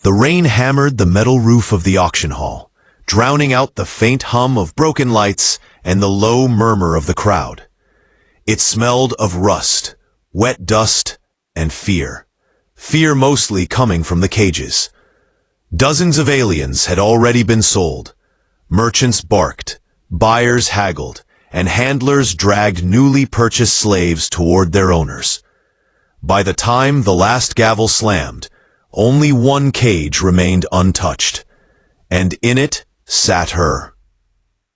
The rain hammered the metal roof of the auction hall, drowning out the faint hum of broken lights and the low murmur of the crowd. It smelled of rust, wet dust, and fear. Fear mostly coming from the cages. Dozens of aliens had already been sold. Merchants barked, buyers haggled, and handlers dragged newly purchased slaves toward their owners. By the time the last gavel slammed, only one cage remained untouched, and in it sat her.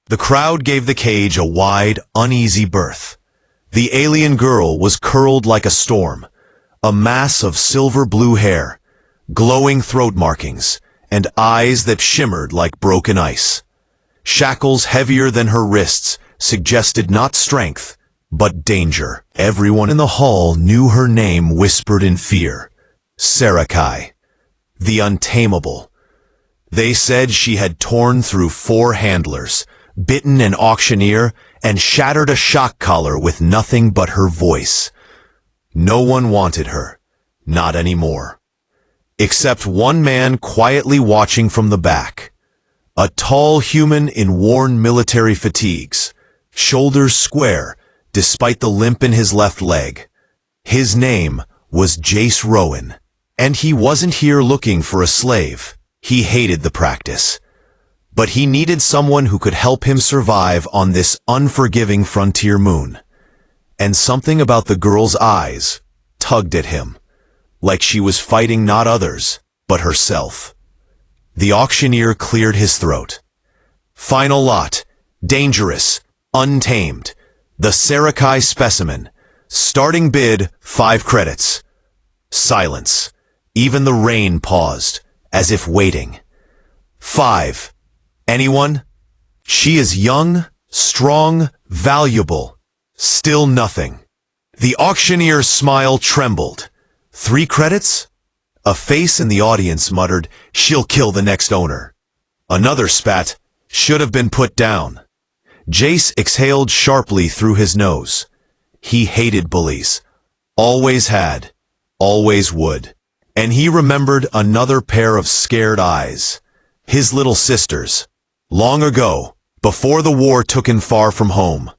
The crowd gave the cage a wide, uneasy berth. The alien girl was curled like a storm, a mass of silver-blue hair, glowing throat markings, and eyes that shimmered like broken ice. Shackles heavier than her wrists suggested not strength, but danger. Everyone in the hall knew her name whispered in fear. Sci-Fi, the Untamable. They said she had torn through 4 handlers, bitten an auctioneer, and shattered a shock collar with nothing but her voice. No one wanted her, not anymore. Except one man quietly watching from the back. A tall human in worn military fatigues, shoulders square despite the limp in his left leg. His name was Jace Rowan, and he wasn't here looking for a slave. He hated the practice. But he needed someone who could help him survive on this unforgiving frontier moon. And something about the girl's eyes tugged at him, like she was fighting not others, but herself. The auctioneer cleared his throat. Final lot, dangerous, untamed, the Sci-Fi specimen, starting bid 5 credits. Silence. Even the rain paused, as if waiting. 5. Anyone? She is young, strong, valuable. Still nothing. The auctioneer's smile trembled. 3 credits? A face in the audience muttered, "She'll kill the next owner." Another spat, "Should have been put down." Jace exhaled sharply through his nose. He hated bullies. Always had. Always would. And he remembered another pair of scared eyes. His little sister's. Long ago, before the war took him far from home.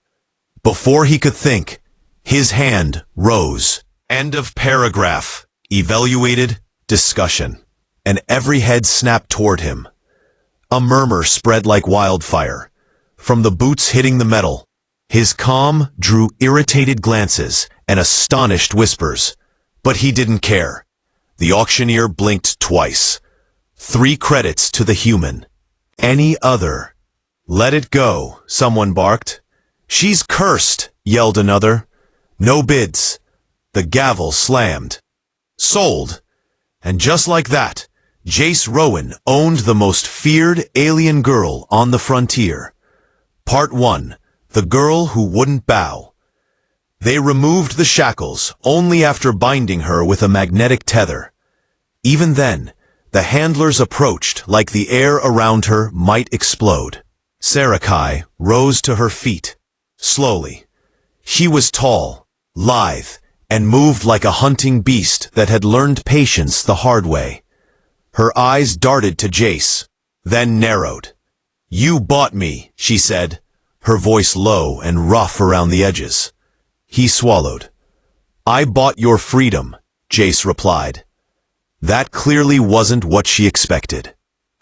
Before he could think, his hand rose. End of paragraph. Evaluated, discussion. And every head snapped toward him. A murmur spread like wildfire. From the boots hitting the metal, his calm drew irritated glances and astonished whispers. But he didn't care. The auctioneer blinked twice. 3 credits to the human. Any other. Let it go, someone barked. She's cursed, yelled another. No bids. The gavel slammed. Sold. And just like that, Jace Rowan owned the most feared alien girl on the frontier. Part 1. The girl who wouldn't bow. They removed the shackles only after binding her with a magnetic tether. Even then, the handlers approached like the air around her might explode. Sci-Fi rose to her feet. Slowly. She was tall, lithe, and moved like a hunting beast that had learned patience the hard way. Her eyes darted to Jace, then narrowed. "You bought me," she said, her voice low and rough around the edges. He swallowed. "I bought your freedom," Jace replied. That clearly wasn't what she expected.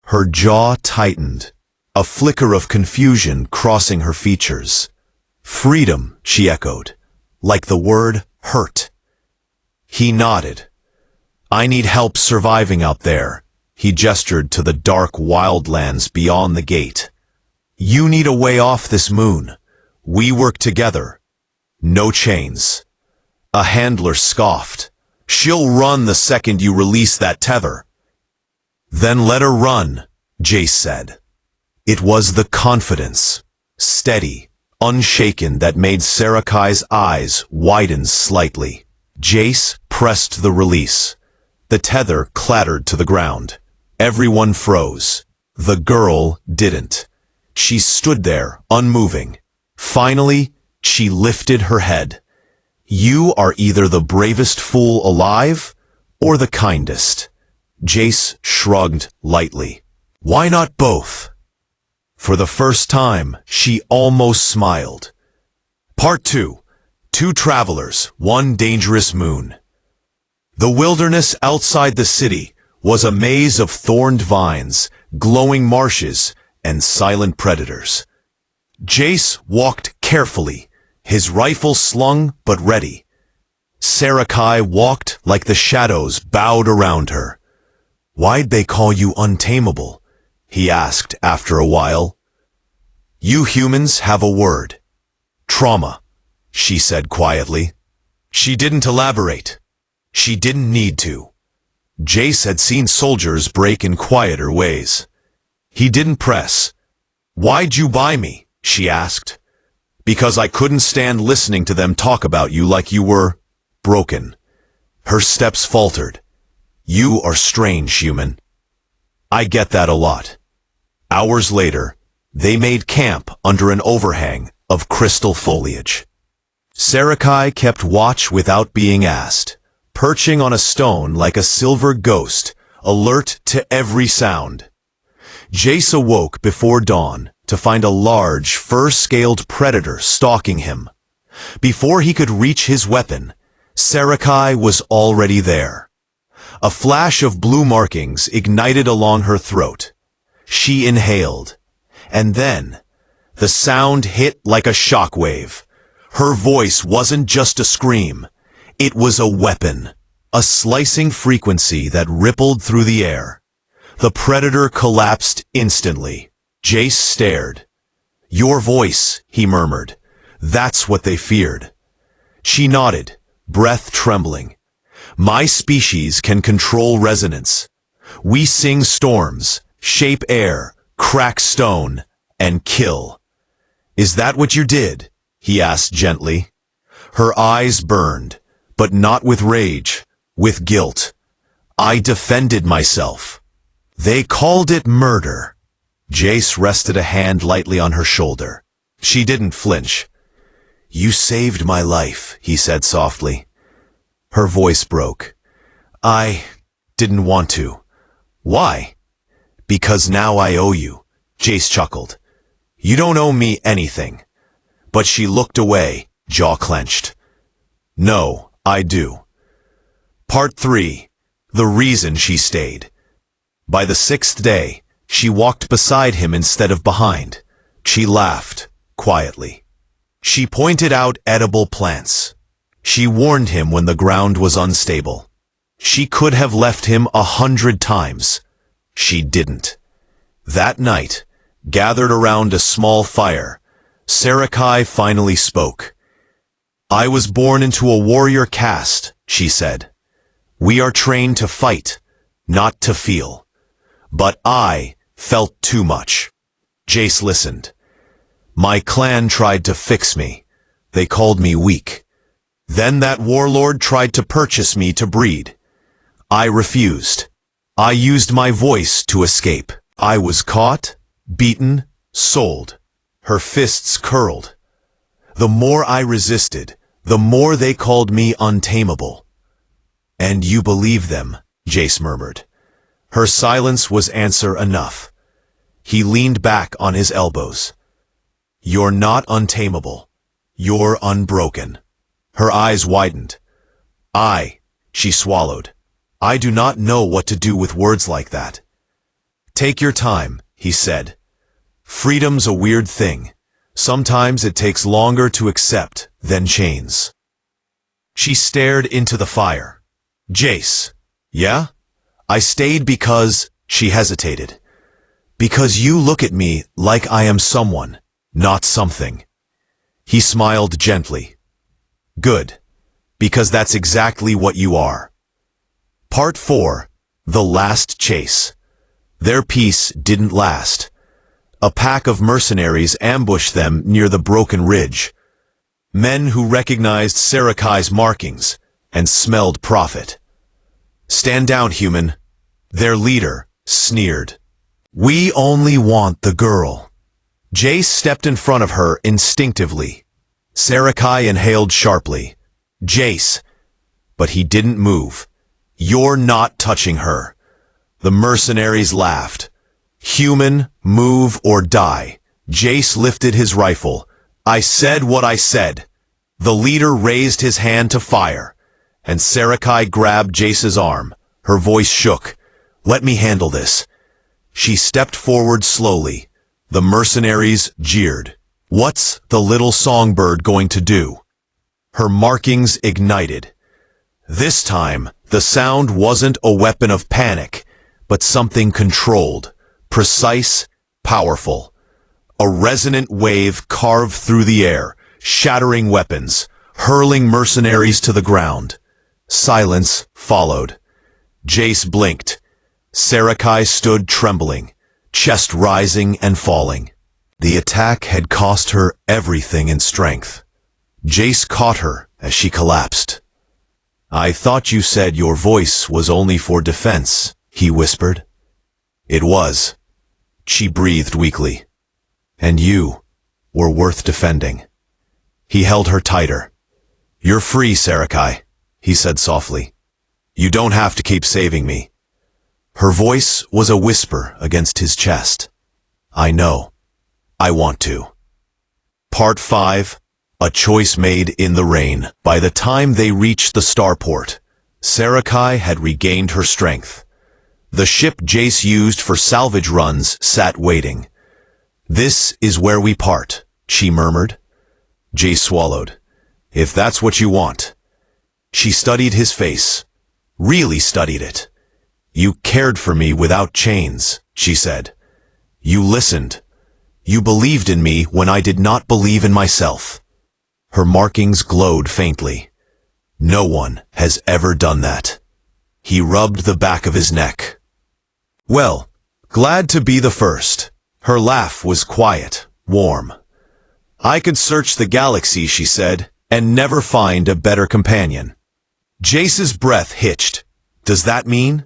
Her jaw tightened, a flicker of confusion crossing her features. "Freedom," she echoed, like the word hurt. He nodded. "I need help surviving out there." He gestured to the dark wildlands beyond the gate. "You need a way off this moon. We work together. No chains." A handler scoffed. "She'll run the second you release that tether." "Then let her run," Jace said. It was the confidence, steady, unshaken, that made Sci-Fi's eyes widen slightly. Jace pressed the release. The tether clattered to the ground. Everyone froze. The girl didn't. She stood there, unmoving. Finally, she lifted her head. "You are either the bravest fool alive, or the kindest." Jace shrugged lightly. Why not both? For the first time, she almost smiled. Part 2. Two travelers, one dangerous moon. The wilderness outside the city was a maze of thorned vines, glowing marshes, and silent predators. Jace walked carefully, his rifle slung but ready. Sci-Fi walked like the shadows bowed around her. Why'd they call you untamable? He asked after a while. You humans have a word. Trauma, she said quietly. She didn't elaborate. She didn't need to. Jace had seen soldiers break in quieter ways. He didn't press. Why'd you buy me? She asked. Because I couldn't stand listening to them talk about you like you were broken. Her steps faltered. You are strange, human. I get that a lot. Hours later, they made camp under an overhang of crystal foliage. Sci-Fi kept watch without being asked, perching on a stone like a silver ghost, alert to every sound. Jace awoke before dawn to find a large, fur-scaled predator stalking him. Before he could reach his weapon, Sci-Fi was already there. A flash of blue markings ignited along her throat. She inhaled, and then the sound hit like a shockwave. Her voice wasn't just a scream. It was a weapon, a slicing frequency that rippled through the air. The predator collapsed instantly. Jace stared. Your voice, he murmured. That's what they feared. She nodded, breath trembling. My species can control resonance. We sing storms, shape air, crack stone, and kill. Is that what you did? He asked gently. Her eyes burned, but not with rage, with guilt. I defended myself. They called it murder. Jace rested a hand lightly on her shoulder. She didn't flinch. You saved my life, he said softly. Her voice broke. I didn't want to. Why? Because now I owe you, Jace chuckled. You don't owe me anything. But she looked away, jaw clenched. No, I do. Part 3. The reason she stayed. By the 6th day, she walked beside him instead of behind. She laughed, quietly. She pointed out edible plants. She warned him when the ground was unstable. She could have left him 100 times. She didn't. That night, gathered around a small fire, Sci-Fi finally spoke. I was born into a warrior caste, she said. We are trained to fight, not to feel. But I felt too much. Jace listened. My clan tried to fix me. They called me weak. Then that warlord tried to purchase me to breed. I refused. I used my voice to escape. I was caught, beaten, sold. Her fists curled. The more I resisted, the more they called me untamable. And you believe them, Jace murmured. Her silence was answer enough. He leaned back on his elbows. You're not untamable. You're unbroken. Her eyes widened. She swallowed. I do not know what to do with words like that. Take your time, he said. Freedom's a weird thing. Sometimes it takes longer to accept than chains. She stared into the fire. Jace, yeah? I stayed because, she hesitated. Because you look at me like I am someone, not something. He smiled gently. Good, because that's exactly what you are. Part 4. The Last Chase. Their peace didn't last. A pack of mercenaries ambushed them near the broken ridge. Men who recognized Sci-Fi's markings and smelled profit. Stand down, human. Their leader sneered. We only want the girl. Jace stepped in front of her instinctively. Sci-Fi inhaled sharply. Jace. But he didn't move. You're not touching her. The mercenaries laughed. Human, move or die. Jace lifted his rifle. I said what I said. The leader raised his hand to fire, and Sarakai grabbed Jace's arm. Her voice shook. Let me handle this. She stepped forward slowly. The mercenaries jeered. What's the little songbird going to do? Her markings ignited. This time, the sound wasn't a weapon of panic, but something controlled, precise, powerful. A resonant wave carved through the air, shattering weapons, hurling mercenaries to the ground. Silence followed. Jace blinked. Sarakai stood trembling, chest rising and falling. The attack had cost her everything in strength. Jace caught her as she collapsed. I thought you said your voice was only for defense, he whispered. It was. She breathed weakly. And you were worth defending. He held her tighter. You're free, Sarakai, he said softly. You don't have to keep saving me. Her voice was a whisper against his chest. I know. I want to. Part 5. A choice made in the rain. By the time they reached the starport, Sarakai had regained her strength. The ship Jace used for salvage runs sat waiting. This is where we part, she murmured. Jace swallowed. If that's what you want. She studied his face. Really studied it. You cared for me without chains, she said. You listened. You believed in me when I did not believe in myself. Her markings glowed faintly. No one has ever done that. He rubbed the back of his neck. Well, glad to be the first. Her laugh was quiet, warm. I could search the galaxy, she said, and never find a better companion. Jace's breath hitched. Does that mean?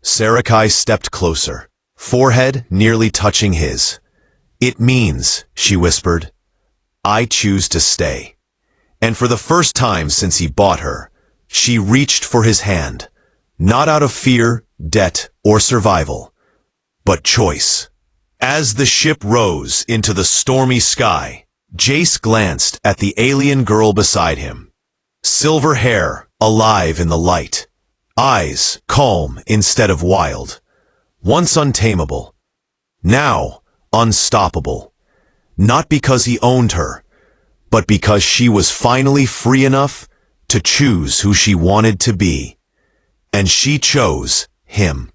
Sarakai stepped closer, forehead nearly touching his. It means, she whispered, I choose to stay. And for the first time since he bought her, she reached for his hand, not out of fear, debt, or survival, but choice. As the ship rose into the stormy sky, Jace glanced at the alien girl beside him. Silver hair, alive in the light. Eyes, calm instead of wild. Once untamable. Now, unstoppable. Not because he owned her, but because she was finally free enough to choose who she wanted to be. And she chose him.